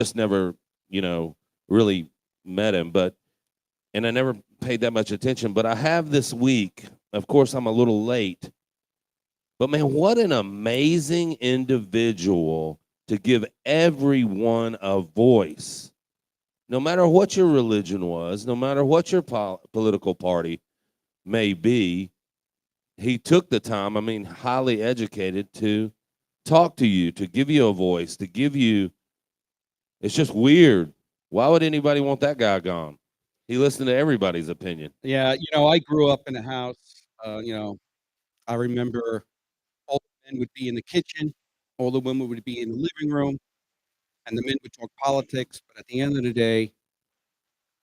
just never, you know, really met him, but and I never paid that much attention. But I have this week. Of course, I'm a little late, but man, what an amazing individual to give everyone a voice. No matter what your religion was, no matter what your political party may be, he took the time, I mean, highly educated, to talk to you, to give you a voice, to give you. It's just weird. Why would anybody want that guy gone? He listened to everybody's opinion. Yeah, I grew up in a house, I remember all the men would be in the kitchen, all the women would be in the living room, and the men would talk politics, but at the end of the day,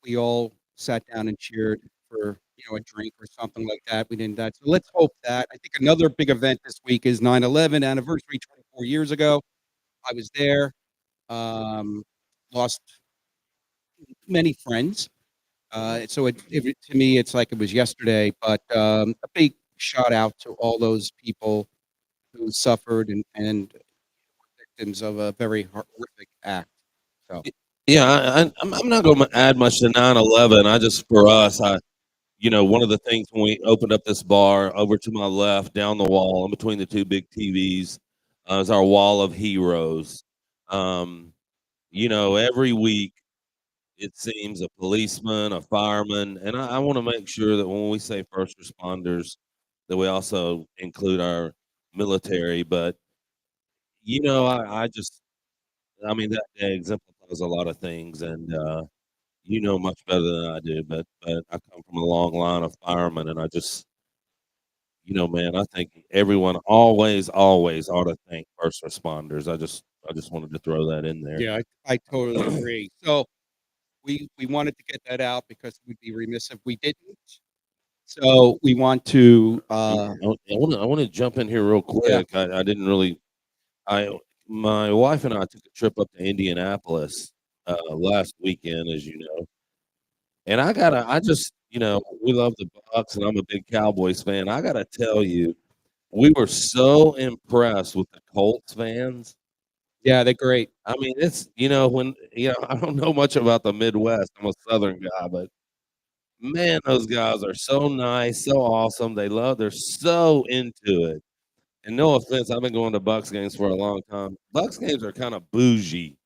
we all sat down and cheered for, a drink or something like that. We didn't that. So let's hope that. I think another big event this week is 9/11 anniversary 24 years ago. I was there. Lost many friends. To me, it's like it was yesterday. But a big shout out to all those people who suffered and victims of a very horrific act. So Yeah, I'm not going to add much to 9/11. I just, for us, one of the things when we opened up this bar over to my left, down the wall, in between the two big TVs, is our wall of heroes. Um, every week it seems a policeman, a fireman, and I want to make sure that when we say first responders, that we also include our military. But I just, I mean, that day exemplifies a lot of things, and you know much better than I do. But I come from a long line of firemen, and I just, man, I think everyone always, always ought to thank first responders. I just wanted to throw that in there. yeah, I totally agree. So we wanted to get that out because we'd be remiss if we didn't. So we want to, Yeah, I want to jump in here real yeah, quick. I didn't really. I My wife and I took a trip up to Indianapolis last weekend, as you know, and I just, we love the Bucks, and I'm a big Cowboys fan. I gotta tell you, we were so impressed with the Colts fans. yeah, they're great. I mean, it's, when, I don't know much about the Midwest. I'm a Southern guy, but man, those guys are so nice, so awesome. They're so into it. And no offense, I've been going to Bucks games for a long time. Bucks games are kind of bougie.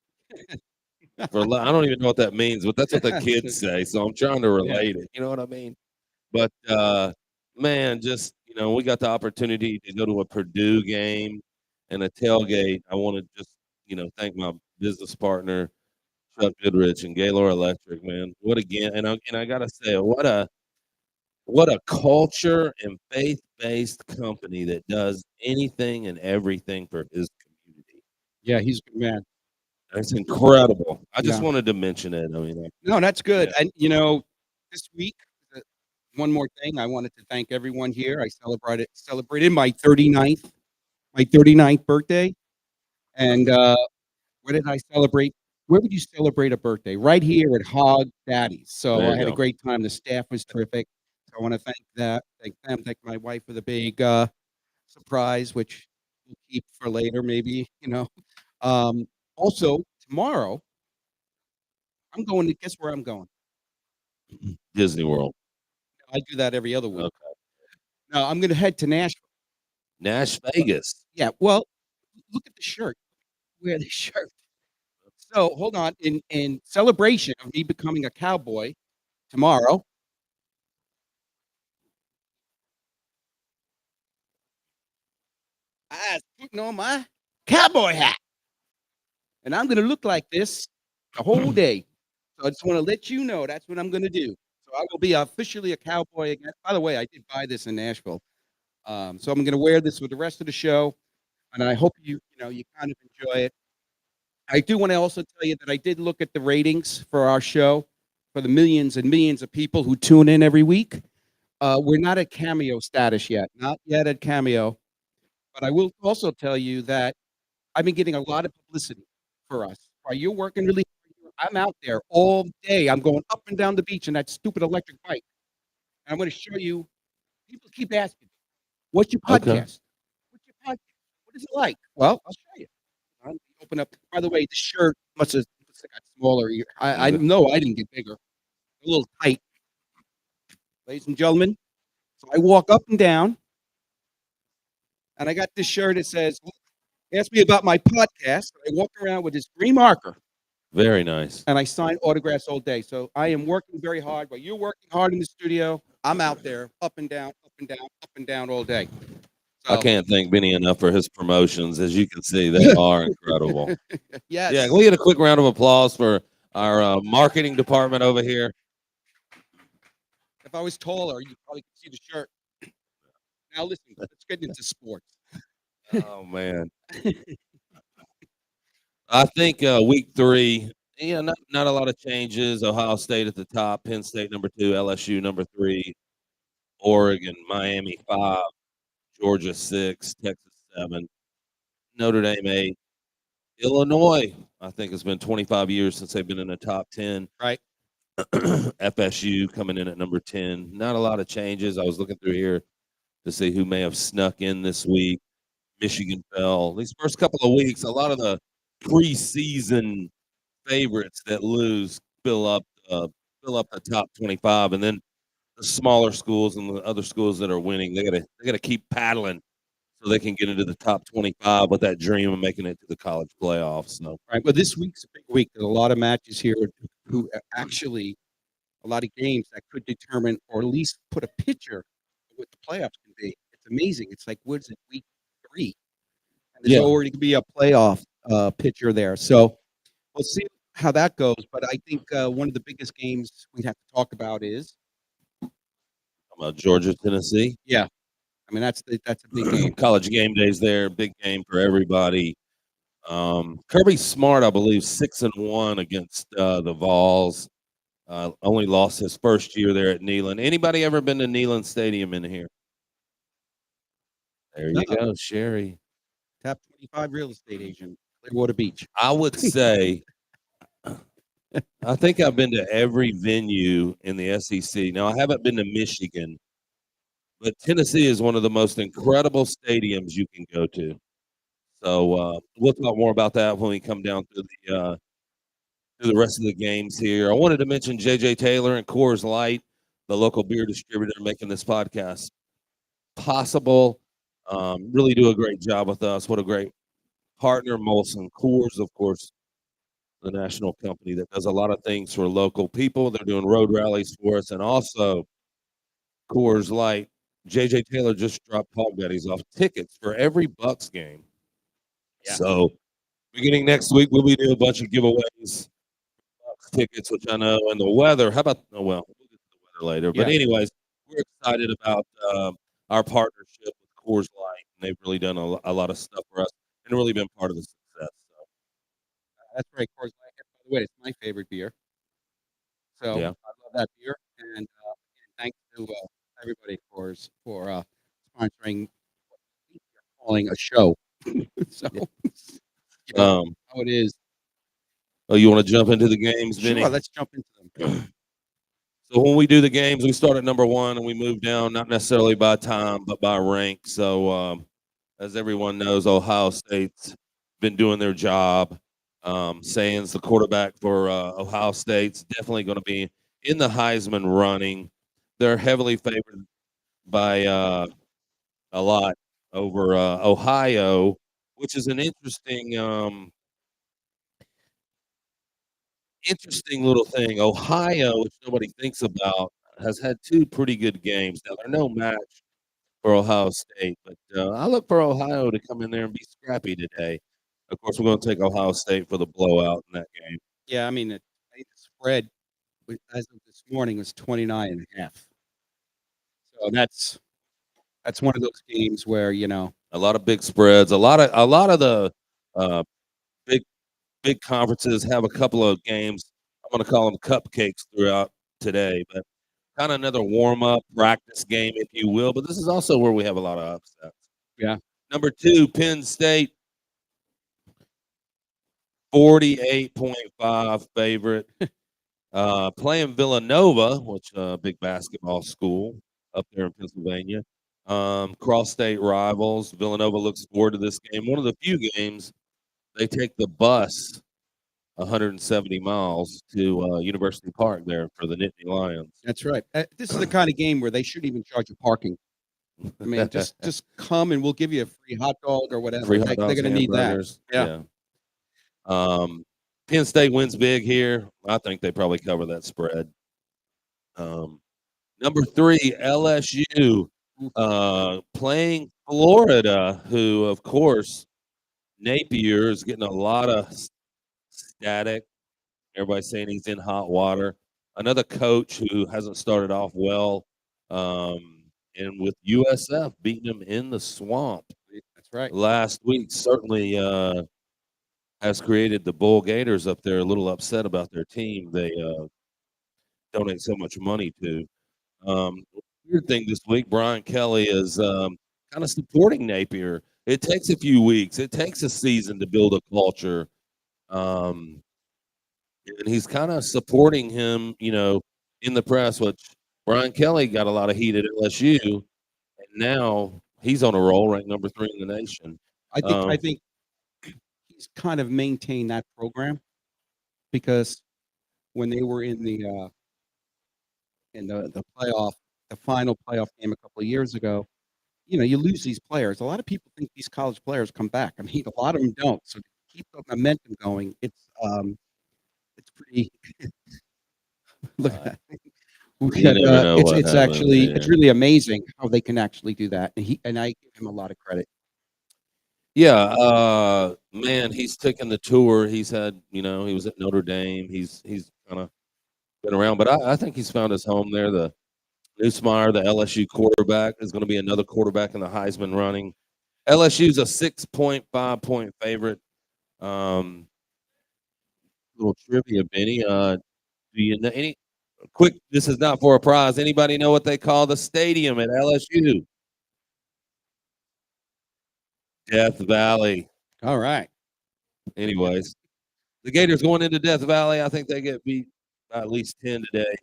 I don't even know what that means, but that's what the kids say. So I'm trying to Yeah, relate it. You know what I mean? But man, just, we got the opportunity to go to a Purdue game and a tailgate. I want to just, thank my business partner Chuck Goodrich and Gaylor Electric, man. What again? And I gotta say, what a culture and faith-based company that does anything and everything for his community. yeah, he's a good man. That's incredible. I just Yeah. wanted to mention it. I mean, No, that's good. yeah, And, this week, uh, one more thing, I wanted to thank everyone here. I celebrated my 39th birthday. And, where did I celebrate? Where would you celebrate a birthday? Right here at Hogg Daddy's. So there I you had a go. great time. The staff was terrific. So I wanna thank them, thank my wife for the big, surprise, which we'll keep for later maybe, Um, also, tomorrow, I'm going to guess where I'm going? Disney World. I do that every other week. Okay. No, I'm gonna head to Nashville. Nash Vegas. Yeah, well, look at the shirt. Wear the shirt. So, hold on, in celebration of me becoming a cowboy tomorrow, I was putting on my cowboy hat, and I'm gonna look like this the whole day. So I just wanna let you know that's what I'm gonna do. So I will be officially a cowboy again. By the way, I did buy this in Nashville. So I'm gonna wear this for the rest of the show, and I hope you kind of enjoy it. I do wanna also tell you that I did look at the ratings for our show, for the millions and millions of people who tune in every week. We're not at Cameo status yet, not yet at Cameo, but I will also tell you that I've been getting a lot of publicity for us. While you're working really hard, I'm out there all day. I'm going up and down the beach in that stupid electric bike, and I'm gonna show you. People keep asking, "What's your Okay. podcast? What's your podcast? What is it like?" Well, I'll show you. Open up. By the way, the shirt must have I got smaller. I Okay. know I didn't get bigger. A little tight, ladies and gentlemen. So I walk up and down, and I got this shirt that says, "Ask me about my podcast." I walk around with this green marker, Very nice. and I sign autographs all day. So I am working very hard. While you're working hard in the studio, I'm out there up and down, up and down, up and down all day. I So can't thank Benny enough for his promotions. As you can see, they are incredible. Yeah, can yes, we get a quick round of applause for our marketing department over here? if I was taller, you probably could see the shirt. Now listen, let's get into sports. Oh man, I think week 3. Yeah, not a lot of changes. Ohio State at the top, Penn State number 2, LSU number 3, Oregon, Miami 5, Georgia 6, Texas 7, Notre Dame 8, Illinois. I think it's been 25 years since they've been in the top 10. Right. FSU coming in at number 10. Not a lot of changes. I was looking through here to see who may have snuck in this week. Michigan fell. These first couple of weeks, a lot of the preseason favorites that lose fill up the top 25, and then the smaller schools and the other schools that are winning, they gotta keep paddling so they can get into the top 25 with that dream of making it to the college playoffs. So Right. Well, this week's a big week. There's a lot of matches here who actually a lot of games that could determine or at least put a picture of what the playoffs can be. It's amazing. It's like what's it, week 3, and there's yeah, already going to be a playoff picture there. So we'll see how that goes. But I think one of the biggest games we have to talk about is Georgia, Tennessee. yeah. I mean that's a big game. College game days there, big game for everybody. Kirby Smart, I believe, 6-1 against the Vols. Only lost his first year there at Neyland. Anybody ever been to Neyland Stadium in here? There you No, go, Sherry. top 25 real estate agent, Clearwater Beach. I would say I think I've been to every venue in the SEC. Now I haven't been to Michigan, but Tennessee is one of the most incredible stadiums you can go to. So we'll talk more about that when we come down to the rest of the games here. I wanted to mention JJ Taylor and Coors Light, the local beer distributor, making this podcast possible. Really do a great job with us. What a great partner, Molson Coors, of course, the national company that does a lot of things for local people. They're doing road rallies for us, and also Coors Light. JJ Taylor just dropped Hogg off tickets for every Bucks game. Yeah. So beginning next week, we'll be doing a bunch of giveaways, Bucks tickets, which I know, and the weather. How about? Oh well, we'll get to the weather later. But Yeah. anyways, we're excited about our partnership with Coors Light, and they've really done a lot of stuff for us and really been part of the success. So, That's right, Coors Light. By the way, it's my favorite beer. So yeah. I love that beer, and thanks to everybody for sponsoring what we are calling a show. So Yeah. you know how it is. Oh, you want to jump into the games, Sure, Vinny? let's jump into them. So when we do the games, we start at number 1 and we move down, not necessarily by time, but by rank. So as everyone knows, Ohio State's been doing their job. Sands, the quarterback for Ohio State's definitely going to be in the Heisman running. They're heavily favored by a lot over Ohio, which is an interesting little thing. Ohio, which nobody thinks about, has had 2 pretty good games. Now they're no match for Ohio State, but I look for Ohio to come in there and be scrappy today. Of course, we're going to take Ohio State for the blowout in that game. Yeah, I mean, I think the spread as of this morning was 29.5. So that's one of those games where A lot of big spreads. A lot of the uh, big big conferences have a couple of games. I'm going to call them cupcakes throughout today, but kind of another warm up practice game, if you will. But this is also where we have a lot of upsets. yeah, Number 2, Penn State, 48.5 favorite. Playing Villanova, which big basketball school up there in Pennsylvania. Cross-state rivals. Villanova looks forward to this game. One of the few games they take the bus 170 miles to University Park there for the Nittany Lions. That's right. This is the kind of game where they shouldn't even charge you parking. I mean, just come and we'll give you a free hot dog or whatever. Free hot They're dogs, gonna need that. hamburgers. Yeah. Yeah. Penn State wins big here. I think they probably cover that spread. Number 3, LSU playing Florida, who, of course, Napier is getting a lot of static. Everybody's saying he's in hot water. Another coach who hasn't started off well, and with USF beating him in the swamp That's right. last week certainly has created the Bull Gators up there a little upset about their team. They donate so much money to. Weird thing this week, Brian Kelly is kind of supporting Napier. It takes a few weeks. It takes a season to build a culture. And he's kind of supporting him, in the press, which Brian Kelly got a lot of heat at LSU, and now he's on a roll, ranked number 3 in the nation. I think he's kind of maintained that program because when they were in the playoff, the final playoff game a couple of years ago, you lose these players. A lot of people think these college players come back. I mean, a lot of them don't. So to keep the momentum going, it's pretty. Look at that. You never know what It's happens, actually yeah. it's really amazing how they can actually do that, and I give him a lot of credit. Yeah, man, he's taken the tour. He's had, he was at Notre Dame. He's kind of been around, but I think he's found his home there. The Newsmeyer, the LSU quarterback, is going to be another quarterback in the Heisman running. LSU's a 6.5-point favorite. Little trivia, Benny. Do you know any quick? This is not for a prize. Anybody know what they call the stadium at LSU? Death Valley. All right. Anyways, the Gators going into Death Valley. I think they get beat by at least 10 today.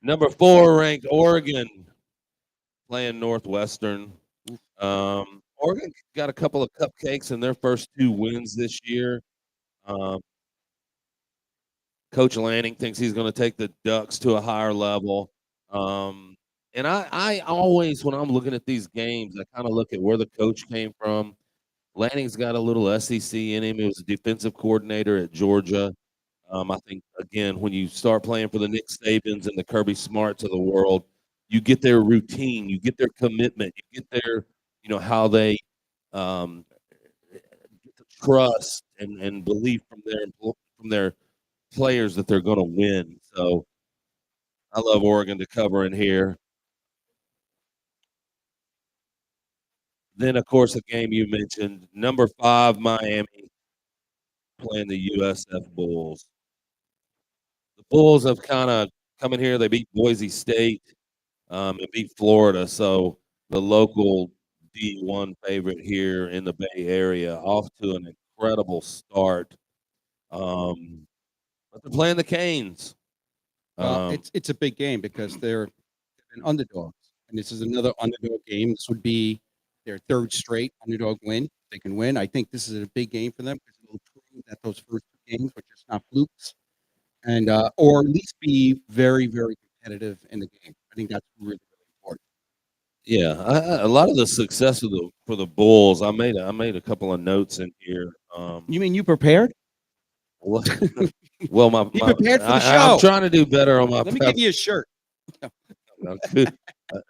Number 4 ranked Oregon playing Northwestern. Oregon got a couple of cupcakes in their first 2 wins this year. Coach Lanning thinks he's going to take the Ducks to a higher level. And I always, when I'm looking at these games, I kind of look at where the coach came from. Lanning's got a little SEC in him. He was a defensive coordinator at Georgia. I think, again, when you start playing for the Nick Sabans and the Kirby Smarts of the world, you get their routine, you get their commitment, you get their, how they get the trust and belief from their players that they're going to win. So I love Oregon to cover in here. Then, of course, a game you mentioned, number 5, Miami playing the USF Bulls. The Bulls have kind of come in here. They beat Boise State and beat Florida. So the local D1 favorite here in the Bay Area, off to an incredible start. But they're playing the Canes. Well, it's a big game because they're an underdogs, and this is another underdog game. This would be their 3rd straight underdog win. They can win. I think this is a big game for them because it'll prove that those first 2 games were just not flukes, and or at least be very, very competitive in the game. I think that's really, really important. Yeah, a lot of the success for the Bulls. I made a couple of notes in here. You mean you prepared? Well, He prepared for the show. I'm trying to do better on my. Let me give you a shirt.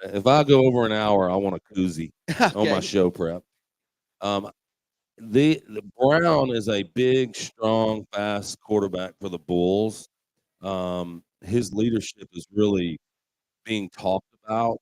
If I go over an hour, I want a koozie on my show prep. The Brown is a big, strong, fast quarterback for the Bulls. His leadership is really being talked about.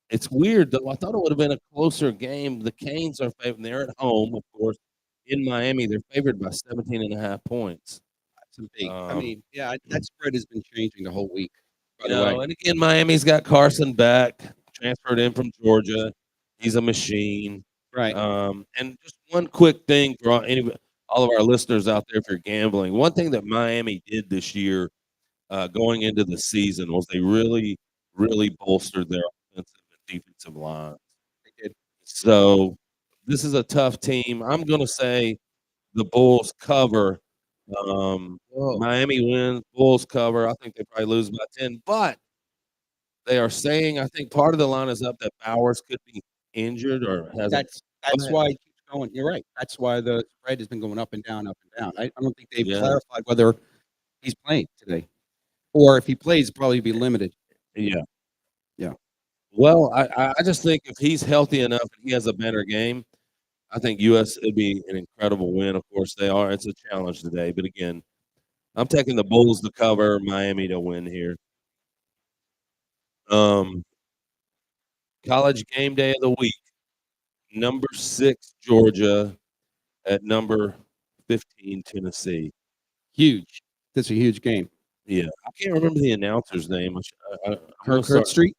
It's weird though. I thought it would have been a closer game. The Canes are favored. They're at home, of course. In Miami, they're favored by 17.5 points. That's a big. I mean, yeah, that spread has been changing the whole week. By the way, And again, Miami's got Carson Beck, transferred in from Georgia. He's a machine. right? And just one quick thing for all of our listeners out there, if you're gambling, one thing that Miami did this year, going into the season, was they really, really bolstered their offensive and defensive lines. They did. So this is a tough team. I'm gonna say the Bulls cover. Whoa. Miami wins, Bulls cover. I think they probably lose by 10, but they are saying I think part of the line is up that Bowers could be injured or hasn't. Go That's ahead. why it keeps going. You're right. That's why the spread has been going up and down, up and down. I don't think they've Yeah, clarified whether he's playing today, or if he plays, probably be limited. yeah. Yeah. Well, I just think if he's healthy enough and he has a better game, I think US it'd be an incredible win. Of course, they are. It's a challenge today, but again, I'm taking the Bulls to cover, Miami to win here. Um, college game day of the week. Number 6 Georgia at number 15 Tennessee. Huge. That's a huge game. Yeah, I can't remember the announcer's name. I'm gonna Kurt start. Street.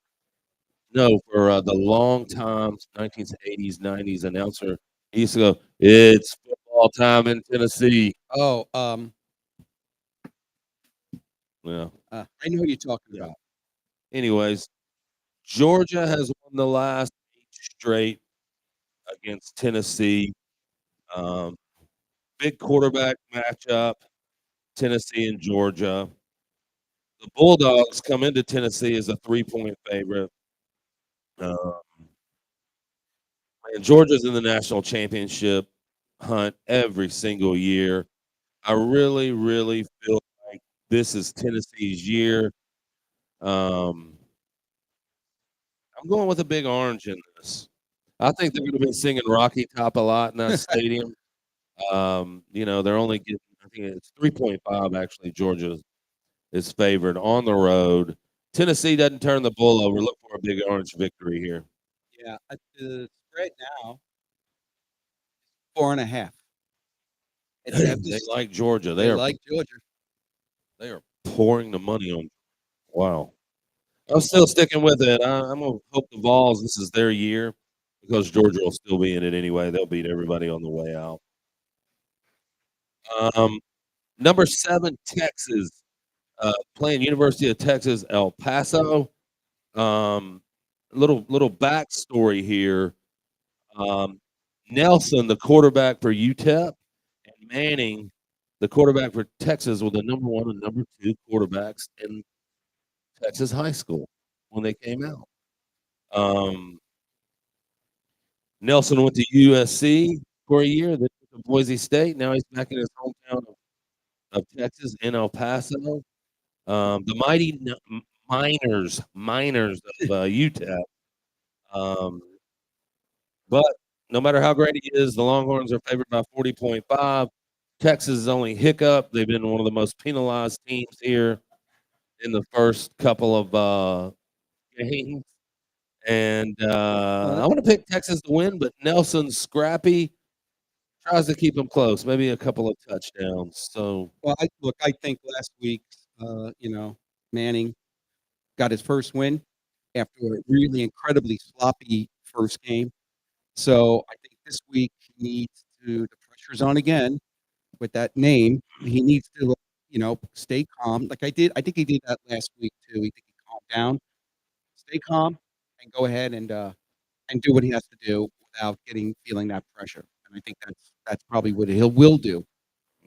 No, for the long time 1980s, 90s announcer, he used to go, "It's football time in Tennessee." Oh, Yeah, I know who you're talking yeah. about. Anyways, Georgia has won the last 8 straight against Tennessee. Um, big quarterback matchup, Tennessee and Georgia. The Bulldogs come into Tennessee as a 3-point favorite. Uh, and Georgia's in the national championship hunt every single year. I really, really feel like this is Tennessee's year. Um, I'm going with a big orange in this. I think they're going to be singing Rocky Top a lot in that stadium. They're only getting, I think it's 3.5 actually. Georgia is favored on the road. Tennessee doesn't turn the bull over. Look for a big orange victory here. Yeah, the spread now 4.5. It's Damn, after they like Georgia. they like Georgia. They are pouring the money on. Wow. I'm still sticking with it. I'm gonna hope the Vols. This is their year because Georgia will still be in it anyway. They'll beat everybody on the way out. Um, number 7, Texas, playing University of Texas, El Paso. Um, little backstory here. Um, Nelson, the quarterback for UTEP, and Manning, the quarterback for Texas, were the number 1 and number 2 quarterbacks in Texas high school when they came out. Um, Nelson went to USC for a year, then to Boise State. Now he's back in his hometown of Texas in El Paso. The mighty Miners of UTEP. Um, but no matter how great he is, the Longhorns are favored by 40.5. Texas is only hiccup. They've been one of the most penalized teams here in the first couple of games. And Well, I want to pick Texas to win, but Nelson's scrappy, tries to keep them close, maybe a couple of touchdowns. So I think last week, Manning got his first win after a really incredibly sloppy first game. So I think this week he needs to the pressure's on again with that name. He needs to, stay calm. I think he did that last week too. He think he calmed down, stay calm, and go ahead and do what he has to do without feeling that pressure. And I think that's probably what he will do.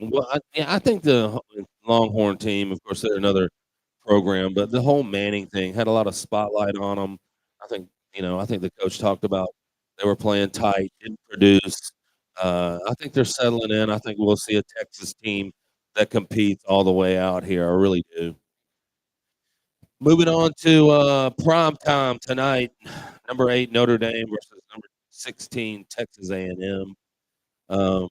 well, I think the Longhorn team, of course, they're another program, but the whole Manning thing had a lot of spotlight on them. I think, I think the coach talked about they were playing tight, didn't produce. I think they're settling in. I think we'll see a Texas team that competes all the way out here. I really do. Moving on to prime time tonight, number 8 Notre Dame versus number 16 Texas A&M. Um,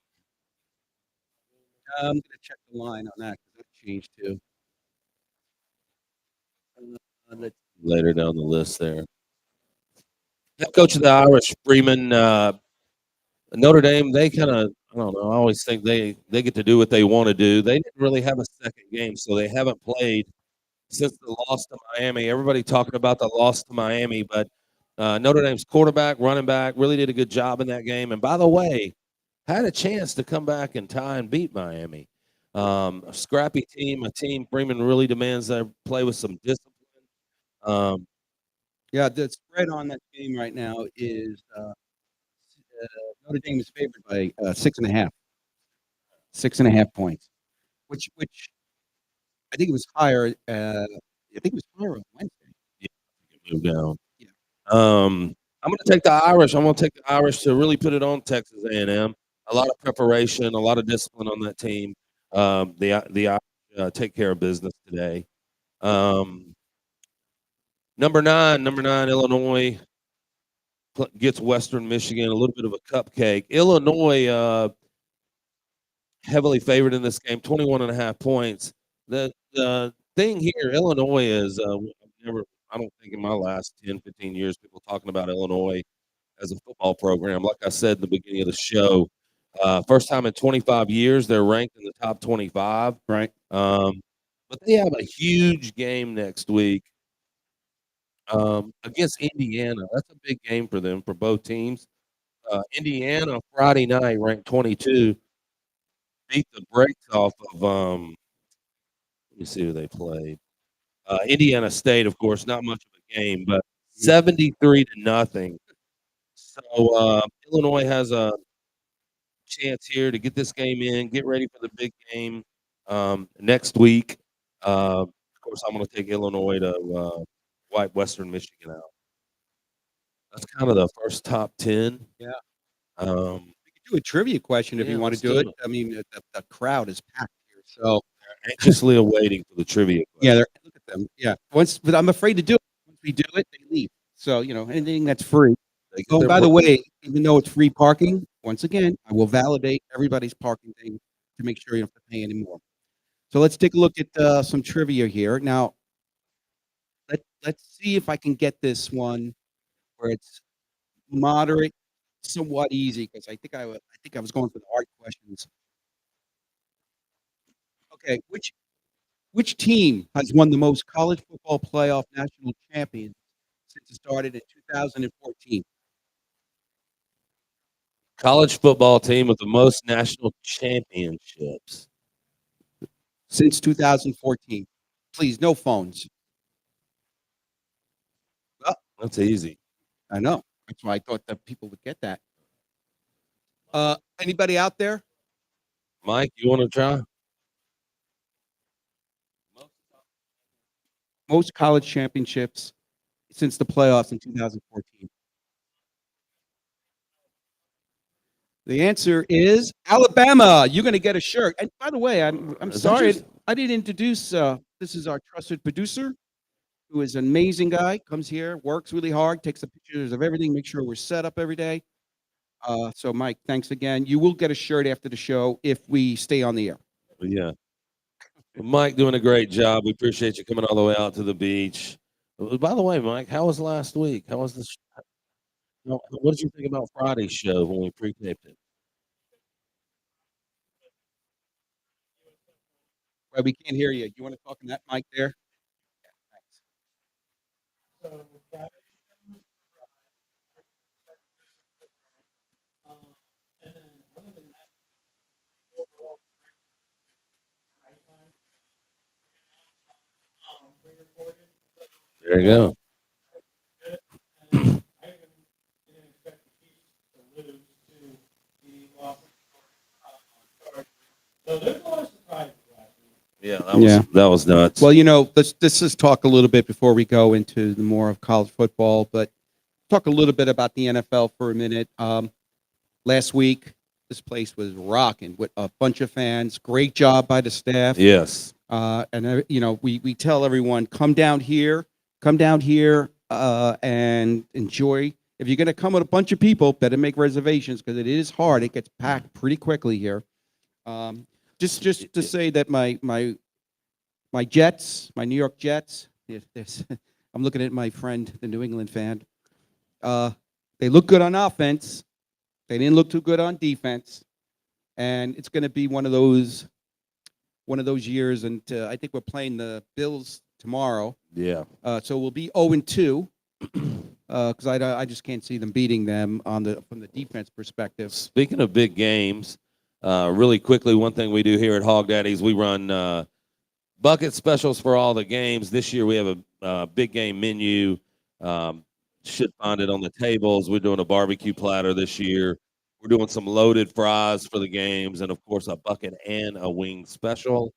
I'm gonna check the line on that because that changed too. later down the list there. Head coach of the Irish, Freeman, Notre Dame, they kind of, I don't know, I always think they get to do what they want to do. They didn't really have a second game, so they haven't played since the loss to Miami. Everybody talking about the loss to Miami, but Notre Dame's quarterback, running back, really did a good job in that game. And by the way, had a chance to come back and tie and beat Miami. A scrappy team, a team Freeman really demands they play with some discipline. Yeah, the spread on that game right now is Notre Dame is favored by 6.5. 6.5 points, which I think it was higher. I think it was higher on Wednesday. Yeah, it moved down. Yeah. I'm going to take the Irish. I'm going to take the Irish to really put it on Texas A&M. A lot of preparation, a lot of discipline on that team. The Irish take care of business today. Number nine, Illinois gets Western Michigan, a little bit of a cupcake. Illinois heavily favored in this game, 21.5 points. The thing here, Illinois is I don't think in my last 10, 15 years, people talking about Illinois as a football program. Like I said in the beginning of the show, first time in 25 years they're ranked in the top 25. Right. But they have a huge game next week against Indiana. That's a big game for them, for both teams. Indiana Friday night ranked 22, beat the brakes off of let me see who they played. Indiana State, of course, not much of a game, but 73-0. So Illinois has a chance here to get this game in, get ready for the big game next week. Of course, I'm going to take Illinois to wipe Western Michigan out. That's kind of the first top 10. Yeah. Um, We could do a trivia question if Yeah, you want let's to do do it. it. I mean, the crowd is packed here, so anxiously awaiting for the trivia yeah, question. look at them. Yeah, but I'm afraid to do it. Once we do it, they leave. So anything that's free. They get Oh, their by the break. way, even though it's free parking, once again, I will validate everybody's parking thing to make sure you don't have to pay anymore. So let's take a look at some trivia here. Now, let's see if I can get this one where it's moderate, somewhat easy, because I think I was going for the hard questions. Okay, which team has won the most college football playoff national champions since it started in 2014? College football team with the most national championships. Since 2014. Please, no phones. Well, That's easy. I know. That's why I thought that people would get that. Anybody out there? Mike, you want to try? Most college championships since the playoffs in 2014. The answer is Alabama. You're going to get a shirt. And by the way, I'm sorry I didn't introduce. This is our trusted producer, who is an amazing guy. Comes here, works really hard, takes the pictures of everything, make sure we're set up every day. So, Mike, thanks again. You will get a shirt after the show if we stay on the air. Yeah. Mike doing a great job. We appreciate you coming all the way out to the beach. By the way, Mike, how was last week? How was this? What did you think about Friday's show when we pre-taped it? Well, we can't hear you. You want to talk in that mic there? Yeah, thanks. There you go. Yeah, that was nuts. Well, let's just talk a little bit before we go into the more of college football, but talk a little bit about the NFL for a minute. Last week, this place was rocking with a bunch of fans. Great job by the staff. Yes. And we tell everyone, come down here, and enjoy. If you're going to come with a bunch of people, better make reservations because it is hard. It gets packed pretty quickly here. Just to say that my Jets, my New York Jets, I'm looking at my friend, the New England fan. They look good on offense. They didn't look too good on defense, and it's going to be one of those years. And I think we're playing the Bills tomorrow. Yeah. So we'll be 0-2 because I just can't see them beating them from the defense perspective. Speaking of big games, really quickly, one thing we do here at Hog Daddies, we run bucket specials for all the games. This year we have a big game menu. Should find it on the tables. We're doing a barbecue platter this year. We're doing some loaded fries for the games, and of course, a bucket and a wing special.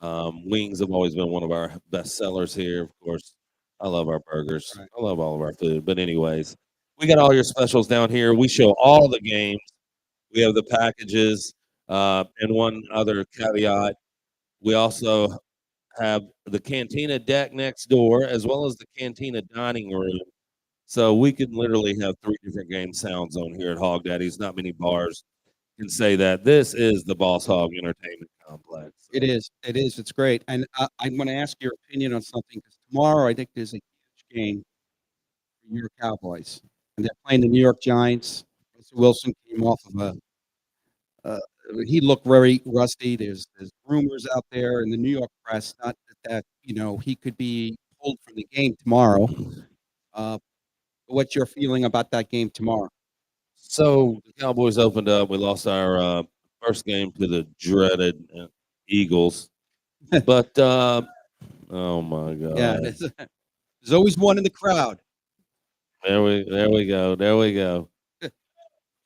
Wings have always been one of our best sellers here. Of course, I love our burgers. Right. I love all of our food. But anyways, we got all your specials down here. We show all the games. We have the packages. And one other caveat, we also have the cantina deck next door, as well as the cantina dining room. So we can literally have three different game sounds on here at Hog Daddy's. Not many bars can say that. This is the Boss Hog Entertainment Complex. It So. is. It is. It's great. And I'm going to ask your opinion on something because tomorrow I think there's a huge game for your Cowboys, and they're playing the New York Giants. Russell Wilson came off of uh, he looked very rusty. There's rumors out there in the New York press, not that he could be pulled from the game tomorrow. Uh, what's your feeling about that game tomorrow? So the Cowboys opened up. We lost our first game to the dreaded Eagles, but oh my Yeah, God, there's always one in the crowd. there we go.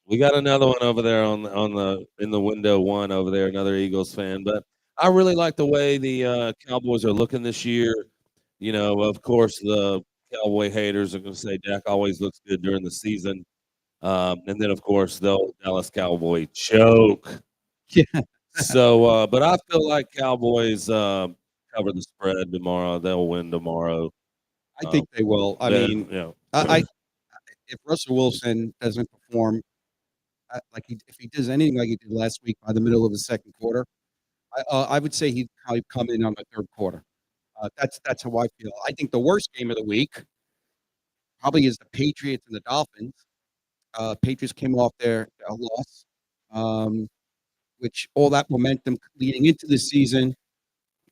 We got another one over there on the in the window one over there, another Eagles fan. But I really like the way the Cowboys are looking this year. Of course, the Cowboy haters are going to say Dak always looks good during the season. And then, of course, the old Dallas Cowboy choke. Yeah, So, but I feel like Cowboys cover the spread tomorrow. They'll win tomorrow. I think they will. I Then, mean, I if Russell Wilson doesn't perform if he does anything like he did last week by the middle of the second quarter, I would say he'd probably come in on the third quarter. That's how I feel. I think the worst game of the week probably is the Patriots and the Dolphins. Patriots came off their loss, um, which all that momentum leading into the season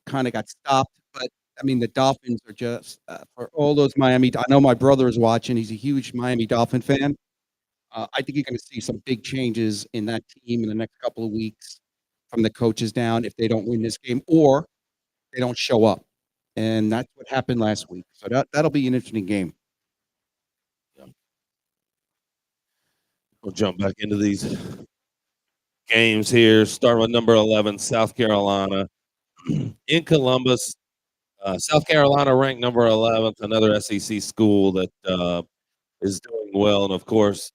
kind of got stopped. But I mean, the Dolphins are just for all those Miami. I know my brother is watching. He's a huge Miami Dolphin fan. I think you're going to see some big changes in that team in the next couple of weeks from the coaches down if they don't win this game or they don't show up. And that's what happened last week. So that'll be an interesting game. we'll jump back into these games here. Start with number 11, South Carolina in Columbus. South Carolina ranked number 11th, another SEC school that is doing well. And of course,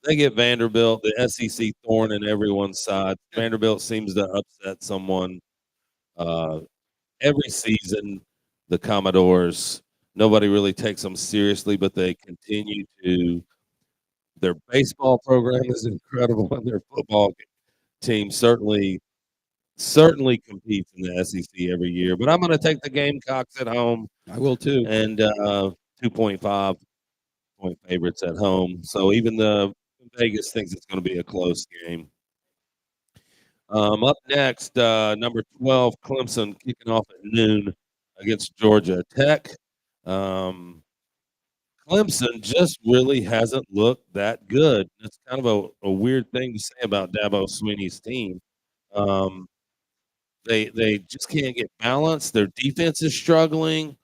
they get Vanderbilt, the SEC thorn in everyone's side. Vanderbilt seems to upset someone every season. The Commodores, nobody really takes them seriously, but they continue to. Their baseball program is incredible, and their football team certainly competes in the SEC every year. But I'm going to take the Gamecocks at home. I will too. And 2.5 point favorites at home. So even the Vegas thinks it's going to be a close game. Up next, number 12, Clemson kicking off at noon against Georgia Tech. Clemson just really hasn't looked that good. That's kind of a weird thing to say about Dabo Swinney's team. They just can't get balanced. Their defense is struggling.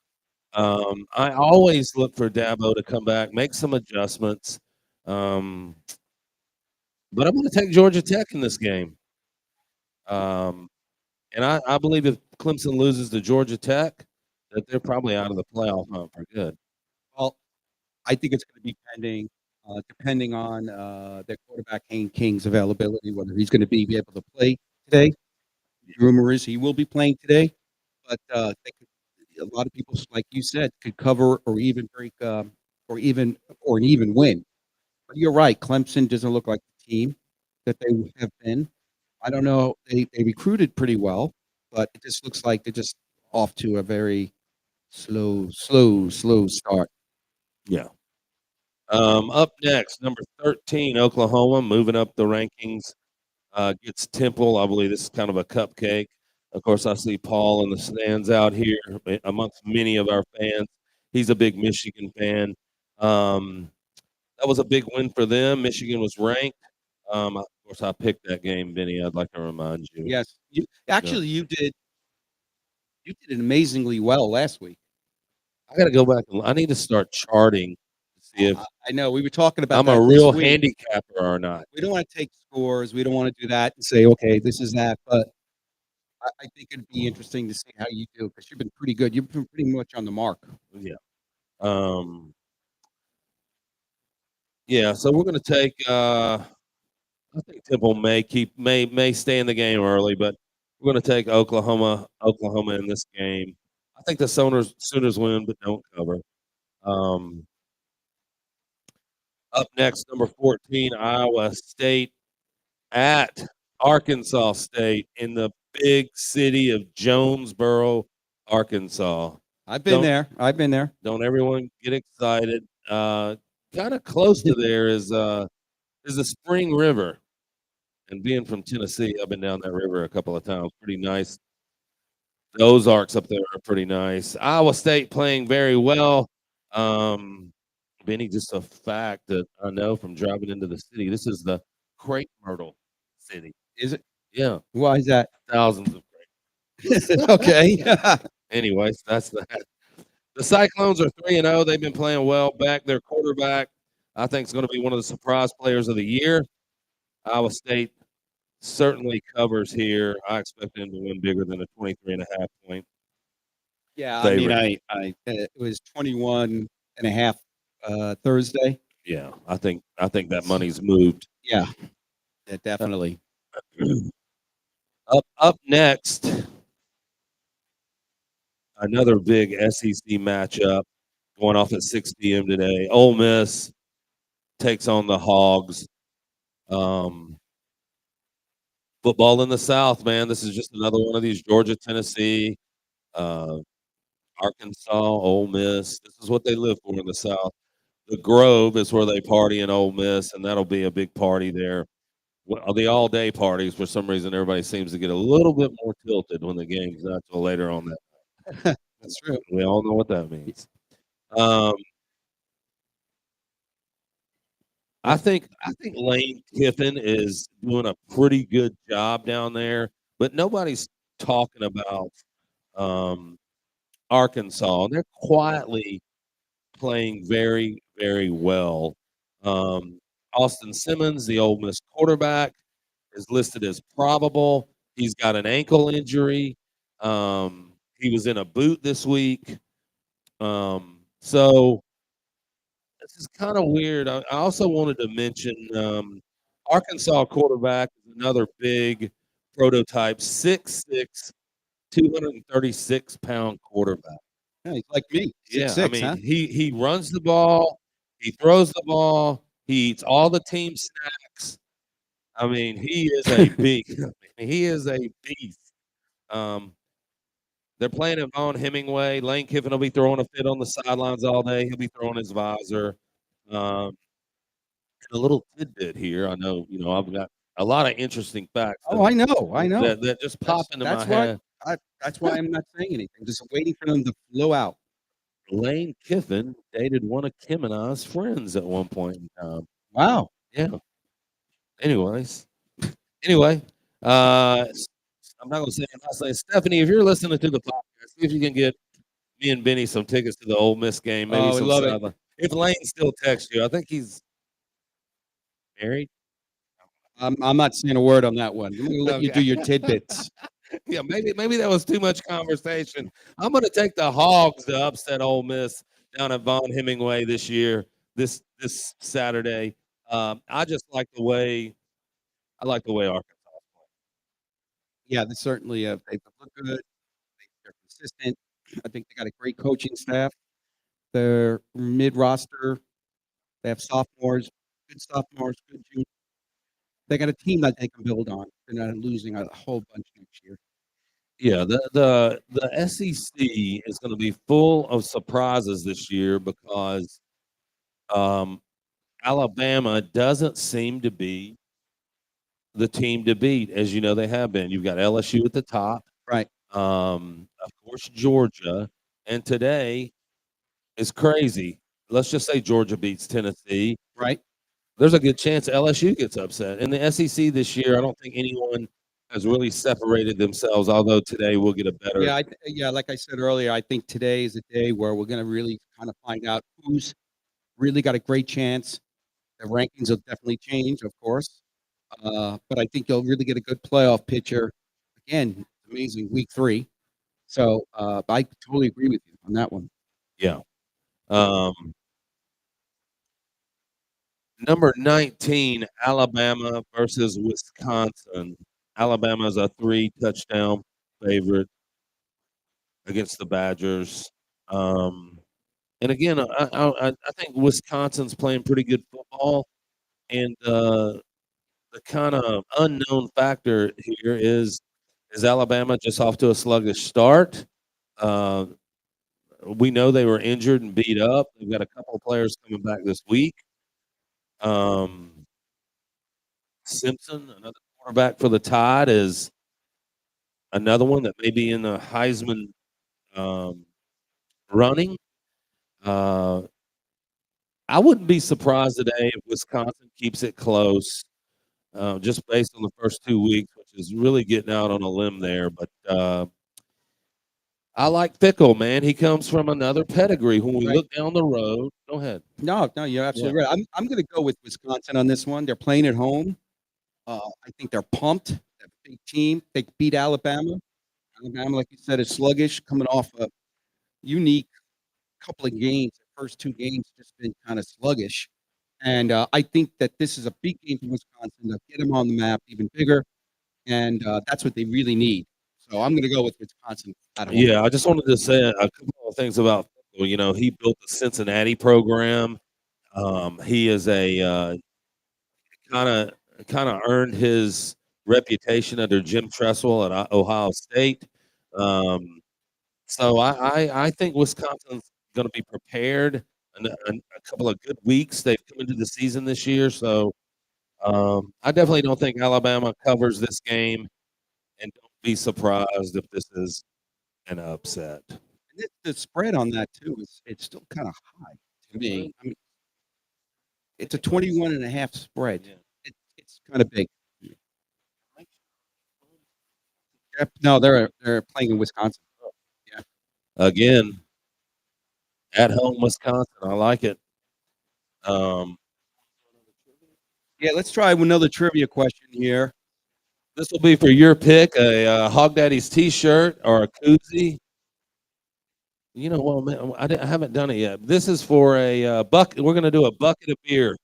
I always look for Dabo to come back, make some adjustments. Um, but I'm going to take Georgia Tech in this game. And I believe if Clemson loses to Georgia Tech, that they're probably out of the playoff hunt for good. Well, I think it's going to be depending on their quarterback Hayne King's availability, whether he's going to be able to play today. The rumor is he will be playing today, but a lot of people, like you said, could cover or even break or an even win. But you're right. Clemson doesn't look like the team that they have been. I don't know. They recruited pretty well, but it just looks like they're just off to a very slow start. Yeah. Up next, number 13, Oklahoma, moving up the rankings, gets Temple. I believe this is kind of a cupcake. Of course, I see Paul in the stands out here amongst many of our fans. He's a big Michigan fan. That was a big win for them. Michigan was ranked. Of course, I picked that game, Benny. I'd like to remind you. Yes, you did. You did amazingly well last week. I got to go back. I need to start charting to see if I know, we were talking about I'm a that this real week. handicapper or not. We don't wanna take scores, we don't wanna do that and say, "Okay, this is that," but I think it'd be interesting to see how you do because you've been pretty good. You've been pretty much on the mark. Yeah. Um, yeah, so we're gonna take I think Temple may stay in the game early, but we're gonna take Oklahoma in this game. I think the Sooners win, but don't cover. Um, Up next, number 14, Iowa State at Arkansas State in the big city of Jonesboro, Arkansas. I've been Don't there. I've been there. don't everyone get excited. Kind of close to there is the Spring River. And being from Tennessee, I've been down that river a couple of times. Pretty nice. The Ozarks up there are pretty nice. Iowa State playing very well. Benny, just a fact that I know from driving into the city. This is the crepe myrtle city. Is it? Yeah, Why is that? thousands of Okay. anyways, that's that. The Cyclones are 3-0. They've been playing well. Back their quarterback, I think, is going to be one of the surprise players of the year. Iowa State certainly covers here. I expect them to win bigger than a 23.5 point Yeah, I mean, favorite. it was 21.5 Thursday. Yeah, I think that money's moved. Yeah, definitely. Up next, another big SEC matchup going off at 6 p.m. today. Ole Miss takes on the Hogs. Football in the South, man. This is just another one of these Georgia, Tennessee, uh, Arkansas, Ole Miss. This is what they live for in the South. The Grove is where they party in Ole Miss, and that'll be a big party there. Well, the all-day parties, for some reason, everybody seems to get a little bit more tilted when the game's not till later on that. That's true. We all know what that means. Um, I think Lane Kiffin is doing a pretty good job down there, but nobody's talking about Arkansas. They're quietly playing very, very well. Austin Simmons, the Ole Miss quarterback, is listed as probable. He's got an ankle injury. He was in a boot this week. So this is kind of weird. I also wanted to mention Arkansas quarterback is another big prototype, 6'6", 236-pound quarterback. Yeah, he's like me. Yeah, 6'6", I mean, huh? he runs the ball, he throws the ball, he eats all the team snacks. I mean, he is a beast. He is a beast. They're playing at Vaughn Hemingway. Lane Kiffin will be throwing a fit on the sidelines all day. He'll be throwing his visor. Um, and a little tidbit here. I know, I've got a lot of interesting facts Oh, I know. I know. that just pop into my That's why head. that's why I'm not saying anything. Just waiting for them to flow out. Lane Kiffin dated one of Kim and I's friends at one point in time. Wow. Yeah. Anyway, I'm not gonna say I'm not saying Stephanie, if you're listening to the podcast, see if you can get me and Benny some tickets to the Ole Miss game, maybe Oh, I some love it. sideline. If Lane still texts you, I think he's married. I'm not saying a word on that one. I'm gonna let you do Okay. your tidbits. Yeah, maybe that was too much conversation. I'm gonna take the Hogs to upset Ole Miss down at Vaughn Hemingway this year, this Saturday. I just like the way Arkansas. Yeah, they certainly they look good. They're consistent. I think they got a great coaching staff. They're mid-roster. They have sophomores, good juniors. They got a team that they can build on. They're not losing a whole bunch next year. Yeah, the SEC is going to be full of surprises this year because Alabama doesn't seem to be the team to beat, as you know they have been. You've got LSU at the top, Right. of course Georgia, and today is crazy. Let's just say Georgia beats Tennessee. Right. There's a good chance LSU gets upset. In the SEC this year, I don't think anyone has really separated themselves, although today we'll get a better. Yeah, like I said earlier, I think today is a day where we're gonna really kind of find out who's really got a great chance. The rankings will definitely change, of course, but I think you'll really get a good playoff picture. Again, amazing week 3. So, I totally agree with you on that one. Yeah. Number 19, Alabama versus Wisconsin. Alabama is a 3-touchdown favorite against the Badgers. And again, I think Wisconsin's playing pretty good football, and the kind of unknown factor here is Alabama just off to a sluggish start. Uh, we know they were injured and beat up. They've got a couple of players coming back this week. Simpson, another quarterback for the Tide, is another one that may be in the Heisman running. I wouldn't be surprised today if Wisconsin keeps it close, just based on the first 2 weeks, which is really getting out on a limb there. But I like Fickle, man. He comes from another pedigree. When we Right. look down the road, go ahead. No, you're absolutely right. I'm gonna go with Wisconsin on this one. They're playing at home. I think they're pumped. They're a big team. They beat Alabama. Alabama, like you said, is sluggish, coming off a unique couple of games. The first 2 games just been kind of sluggish, and I think that this is a big game for Wisconsin to get them on the map even bigger, and that's what they really need. So I'm going to go with Wisconsin at home. Yeah, I just wanted to say a couple of things about Fickle. You know, he built the Cincinnati program. He is a kind of earned his reputation under Jim Tressel at Ohio State. So I think Wisconsin's going to be prepared. A couple of good weeks. They've come into the season this year, so I definitely don't think Alabama covers this game, and don't be surprised if this is an upset. The spread on that too is it's still kind of high to me. I mean, it's a 21.5 spread. It's kind of big. No, they're playing in Wisconsin. Yeah. Again, at home Wisconsin. I like it. Yeah, let's try another trivia question here. This will be for your pick: a Hog Daddy's T-shirt or a koozie. You know what, man? I haven't done it yet. This is for a bucket. We're going to do a bucket of beer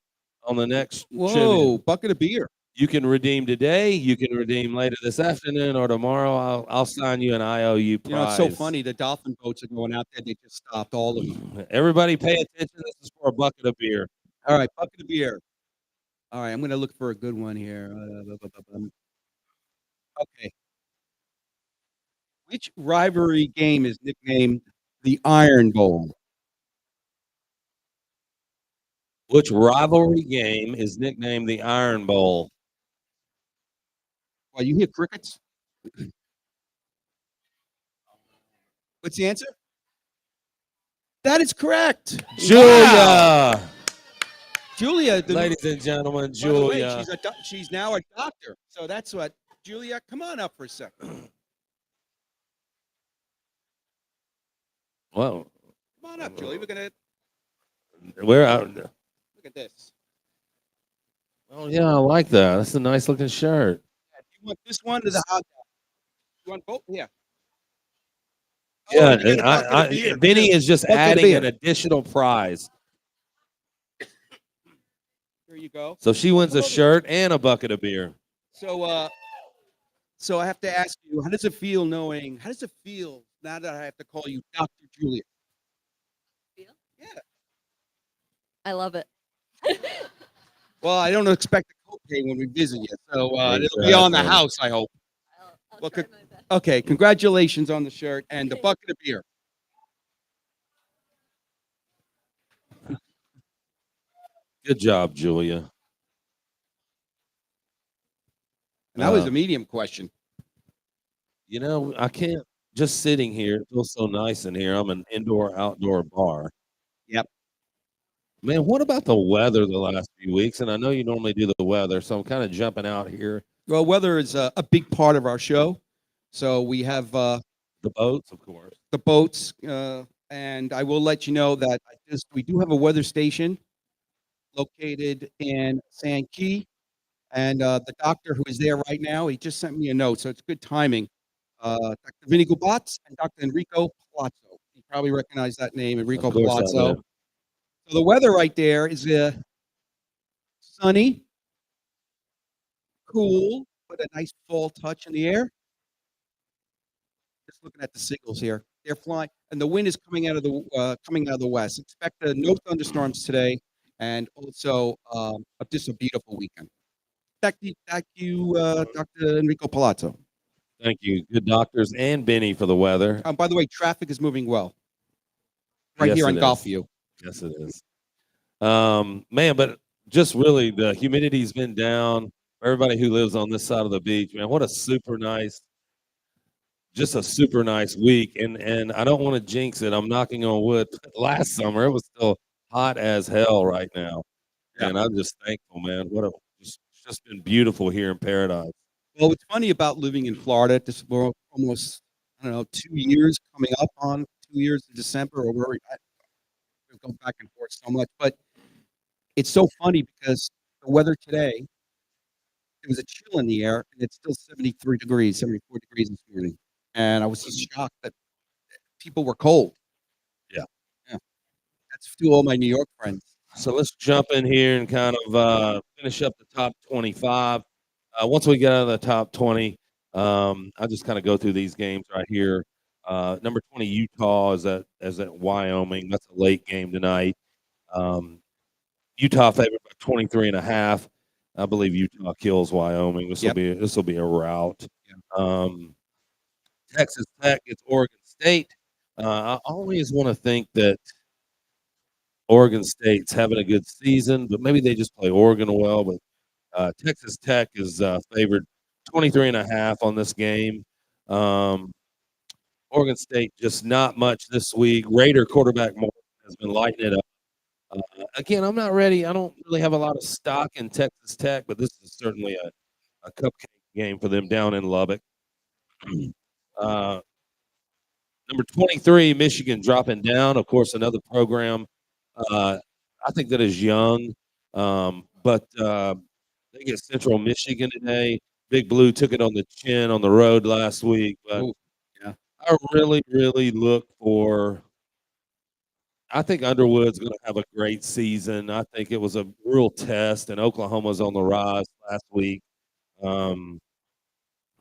on the next Whoa, trivia. bucket of beer. You can redeem today. You can redeem later this afternoon or tomorrow. I'll sign you an IOU prize. You know, it's so funny. The dolphin boats are going out there. They just stopped all of them. Everybody pay attention. This is for a bucket of beer. All right, bucket of beer. All right, I'm going to look for a good one here. Okay. Which rivalry game is nicknamed the Iron Bowl? Which rivalry game is nicknamed the Iron Bowl? Well, you hear crickets? What's the answer? That is correct. Julia. Wow. Julia, ladies and gentlemen, by the way, Julia. she's now a doctor. So that's what. Julia, come on up for a second. Well, come on up, Julia. We're out. Look at this. Oh yeah, I like that. That's a nice looking shirt. Yeah, do you want this one or the hot dog? You want both? Yeah. Yeah, and Benny is just adding an additional prize. Here you go. So she wins a shirt and a bucket of beer. So I have to ask you, how does it feel now that I have to call you Dr. Julia? Feel? Yeah. I love it. Well, I don't expect a copay when we visit you, so it'll be Exactly. on the house, I hope. I'll Well, try my best. Okay, congratulations on the shirt and the bucket of beer. Good job, Julia. And that was a medium question. You know, I can't just sitting here. It feels so nice in here. I'm an indoor-outdoor bar. Yep. Man, what about the weather the last few weeks? And I know you normally do the weather, so I'm kind of jumping out here. Well, weather is a big part of our show. So we have the boats, of course. The boats, and I will let you know that we do have a weather station located in San Key. And the doctor who is there right now, he just sent me a note, so it's good timing. Dr. Vinny Gubatz and Dr. Enrico Palazzo. You probably recognize that name, Of Enrico course I Palazzo. do. So the weather right there is sunny, cool, with a nice fall touch in the air. Just looking at the signals here, they're flying, and the wind is coming out of the west. Expect no thunderstorms today, and also just a beautiful weekend. Back to you, Dr. Enrico Palazzo. Thank you. Good doctors and Benny for the weather. By the way, traffic is moving well right Yes, here it on is. Golfview. Yes, it is. Man, but just really the humidity's been down. Everybody who lives on this side of the beach, man, what a super nice, just a super nice week. And I don't want to jinx it. I'm knocking on wood. Last summer it was still hot as hell right now. Yeah. And I'm just thankful, man. It's just been beautiful here in paradise. Well, what's funny about living in Florida, we're almost, I don't know, 2 years coming up on 2 years in December, or we're go back and forth so much, but it's so funny because the weather today, there was a chill in the air, and it's still 73 degrees, 74 degrees this morning, and I was just shocked that people were cold. Yeah. Yeah. That's to all my New York friends. So let's jump in here and kind of finish up the top 25. Once we get out of the top 20, I'll just kind of go through these games right here. Number 20, Utah is at Wyoming. That's a late game tonight. Utah favored by 23.5. I believe Utah kills Wyoming. This will be a rout. Yeah. Texas Tech gets Oregon State. I always want to think that Oregon State's having a good season, but maybe they just play Oregon well. But Texas Tech is favored 23.5 on this game. Oregon State just not much this week. Raider quarterback Morgan has been lighting it up. Again, I'm not ready. I don't really have a lot of stock in Texas Tech, but this is certainly a cupcake game for them down in Lubbock. Number 23, Michigan dropping down. Of course, another program I think that is young, but they get Central Michigan today. Big Blue took it on the chin on the road last week. But Ooh, yeah. I really, really look for – I think Underwood's going to have a great season. I think it was a real test, and Oklahoma's on the rise last week.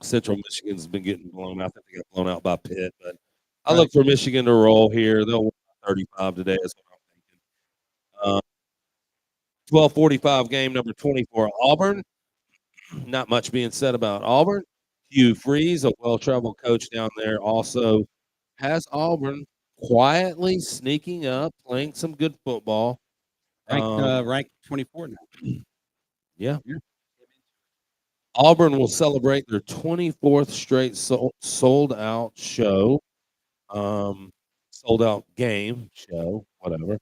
Central Michigan's been getting blown out. I think they got blown out by Pitt. But I look for Michigan to roll here. They'll win by 35 today is what I'm thinking. 12:45 game, number 24, Auburn. Not much being said about Auburn. Hugh Freeze, a well-traveled coach down there, also has Auburn quietly sneaking up, playing some good football. Ranked 24 now. Yeah. Auburn will celebrate their 24th straight sold-out show, sold-out game show, whatever.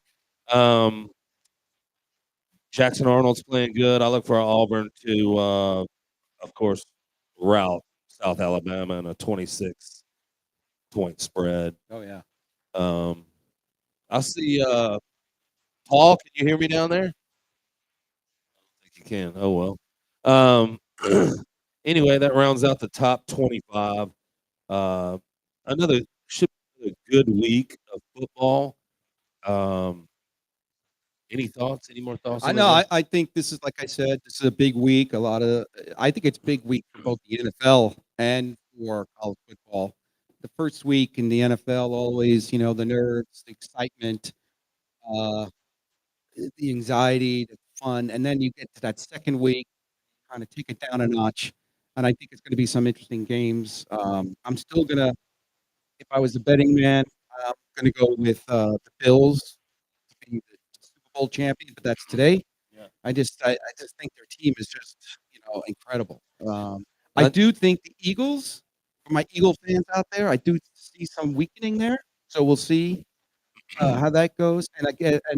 Jackson Arnold's playing good. I look for Auburn to, of course, rout South Alabama in a 26-point spread. Oh, yeah. I see Paul. Can you hear me down there? I don't think you can. Oh well. Anyway, that rounds out the top 25. Another should be a good week of football. Any thoughts? Any more thoughts? I know. I think this is, like I said, this is a big week. I think it's a big week for both the NFL and for college football. The first week in the NFL, always, the nerves, the excitement, the anxiety, the fun, and then you get to that second week, kind of take it down a notch. And I think it's going to be some interesting games. I'm still gonna, if I was a betting man, I'm gonna go with the Bills to be the Super Bowl champion, but that's today. Yeah. I just think their team is just incredible. I do think the Eagles, for my Eagle fans out there, I do see some weakening there. So we'll see how that goes. And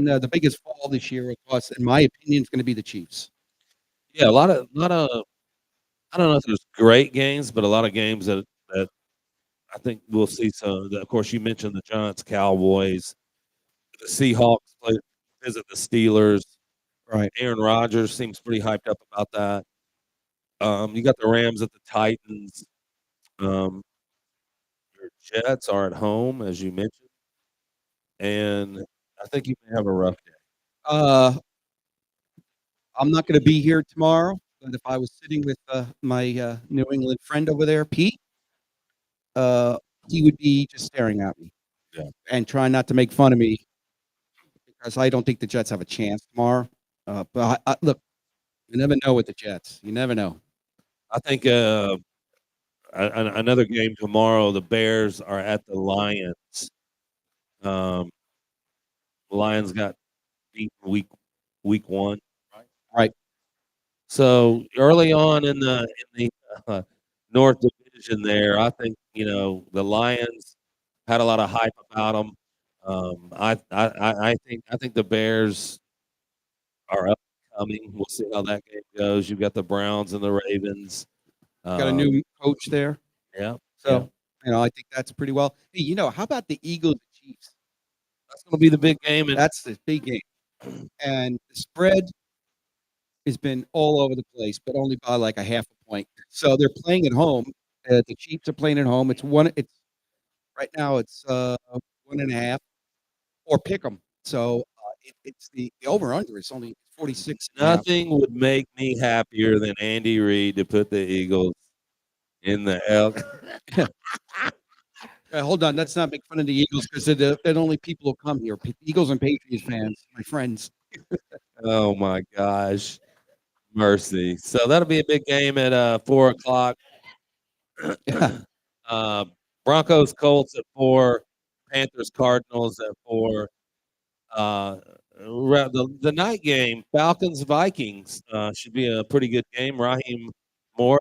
the biggest fall this year, of course, in my opinion, is going to be the Chiefs. Yeah, a lot of. I don't know if there's great games, but a lot of games that I think we'll see some. Of course, you mentioned the Giants, Cowboys, the Seahawks visit the Steelers. Right. Aaron Rodgers seems pretty hyped up about that. You got the Rams at the Titans. Um, your Jets are at home, as you mentioned, and I think you may have a rough day. Uh, I'm not gonna be here tomorrow, but if I was sitting with, my, New England friend over there, Pete, uh, he would be just staring at me Yeah. and trying not to make fun of me because I don't think the Jets have a chance tomorrow. But I look, you never know with the Jets. You never know. I think another game tomorrow. The Bears are at the Lions. Um, Lions got beat week one. Right. So early on in the North Division, there, I think the Lions had a lot of hype about them. I think the Bears are up and coming. We'll see how that game goes. You've got the Browns and the Ravens. Got a new coach there. Yeah, So, I think that's pretty well. Hey, how about the Eagles and Chiefs? that's going to be the big game. And That's the big game. And the spread has been all over the place, but only by like a half a point. So they're playing at home. The Chiefs are playing at home. It's right now it's 1.5 or pick 'em. So it's the over under is only 46.5. nothing would make me happier than Andy Reid to put the Eagles in the L. Hold on, let's not make fun of the Eagles because they're the only people who come here. Eagles and Patriots fans, my friends. Oh my gosh, mercy! So that'll be a big game at 4 o'clock. uh, Broncos Colts at 4, Panthers Cardinals at 4. The night game, Falcons Vikings should be a pretty good game. Raheem Morris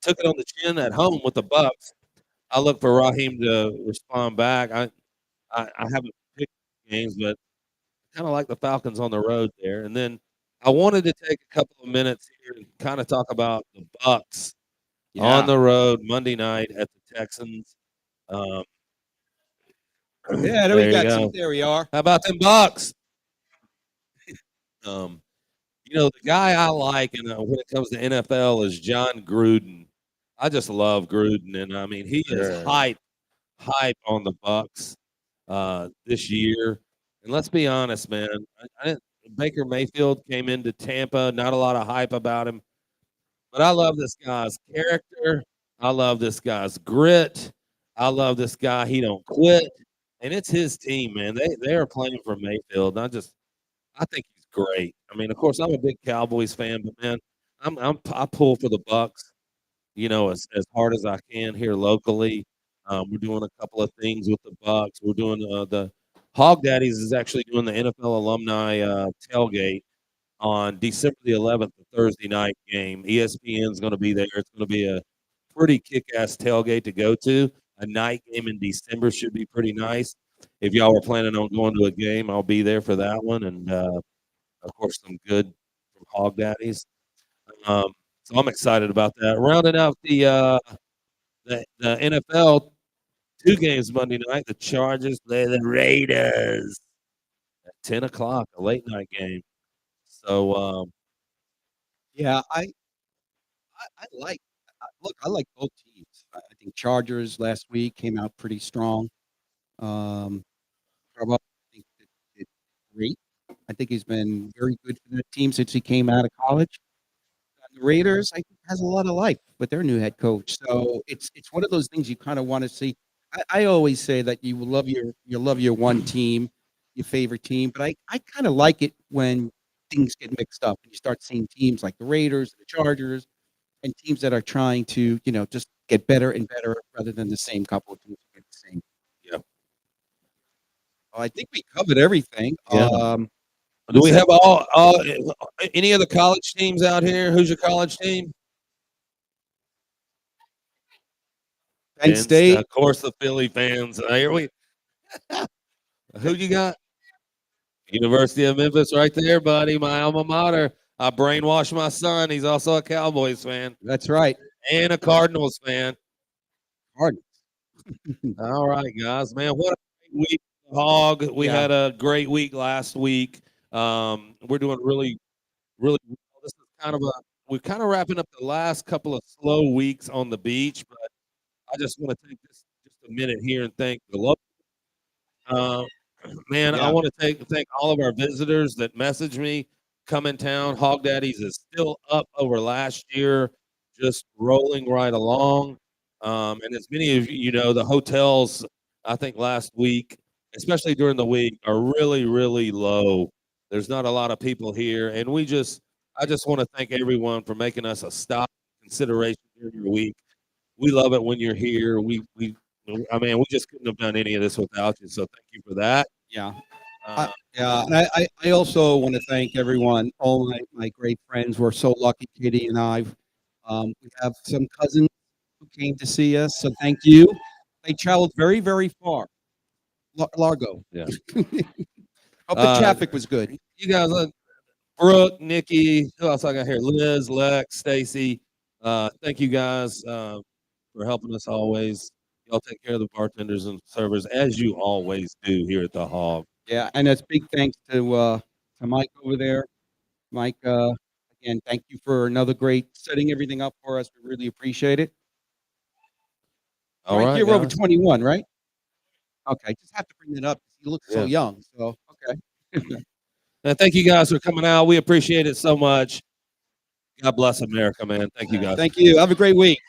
took it on the chin at home with the Bucks. I look for Raheem to respond back. I haven't picked games, but kind of like the Falcons on the road there. And then I wanted to take a couple of minutes here and kind of talk about the Bucks on the road Monday night at the Texans. Um, Yeah, there we are. How about them Bucks? The guy I like, and when it comes to NFL, is John Gruden. I just love Gruden, and I mean he is hype on the Bucks this year. And let's be honest, man. Baker Mayfield came into Tampa, not a lot of hype about him, but I love this guy's character. I love this guy's grit. I love this guy. He don't quit, and it's his team, man. They are playing for Mayfield. And I think he's great. I mean, of course, I'm a big Cowboys fan, but man, I pull for the Bucks. As hard as I can here locally. We're doing a couple of things with the Bucks. We're doing the Hog Daddies is actually doing the NFL alumni tailgate on December the 11th, the Thursday night game. ESPN is going to be there. It's going to be a pretty kick-ass tailgate to go to. A night game in December should be pretty nice. If y'all were planning on going to a game, I'll be there for that one. And, of course, some good from Hog Daddies. So I'm excited about that. Rounding out the NFL, 2 games Monday night. The Chargers play the Raiders at 10 o'clock, a late night game. So, Yeah, I like both teams. I think Chargers last week came out pretty strong. Harbaugh, I think did great. I think he's been very good for that team since he came out of college. The Raiders, I think, has a lot of life with their new head coach. So it's one of those things you kind of want to see. I always say that you love your one team, your favorite team, but I kind of like it when things get mixed up and you start seeing teams like the Raiders, the Chargers, and teams that are trying to just get better and better rather than the same couple of teams that get the same. yeah. I think we covered everything. Yeah. Do we have all any other college teams out here? Who's your college team? Penn State. Of course, the Philly fans. Here we. Who you got? University of Memphis, right there, buddy. My alma mater. I brainwashed my son. He's also a Cowboys fan That's right. and a Cardinals fan. Cardinals. All right, guys, man. What a great week, Hog. We had a great week last week. We're doing really really well. This is kind of a we're kind of wrapping up the last couple of slow weeks on the beach, but I just want to take this just a minute here and thank the local. Uh, Man, I Yeah. want to thank all of our visitors that message me, come in town. Hog Daddies is still up over last year, just rolling right along. And as many of you know, the hotels, I think last week, especially during the week, are really, really low. There's not a lot of people here, and I just want to thank everyone for making us a stop consideration during your week. We love it when you're here. I mean, we just couldn't have done any of this without you. So thank you for that. Yeah. Uh, Yeah, and I also want to thank everyone, all my great friends. We're so lucky, Kitty and I. We have some cousins who came to see us, so thank you. They traveled very, very far. Largo. yeah. Hope the traffic was good. You guys, Brooke, Nikki, who else I got here? Liz, Lex, Stacy. Thank you guys for helping us always. Y'all take care of the bartenders and servers as you always do here at the Hog. Yeah, and a big thanks to Mike over there. Mike, again, thank you for another great setting everything up for us. We really appreciate it. All right, you're over guys. 21, right? Okay, just have to bring it up 'cause you look so Yeah. young. So okay. And thank you guys for coming out. We appreciate it so much. God bless America, man. Thank you guys. Thank you. Have a great week.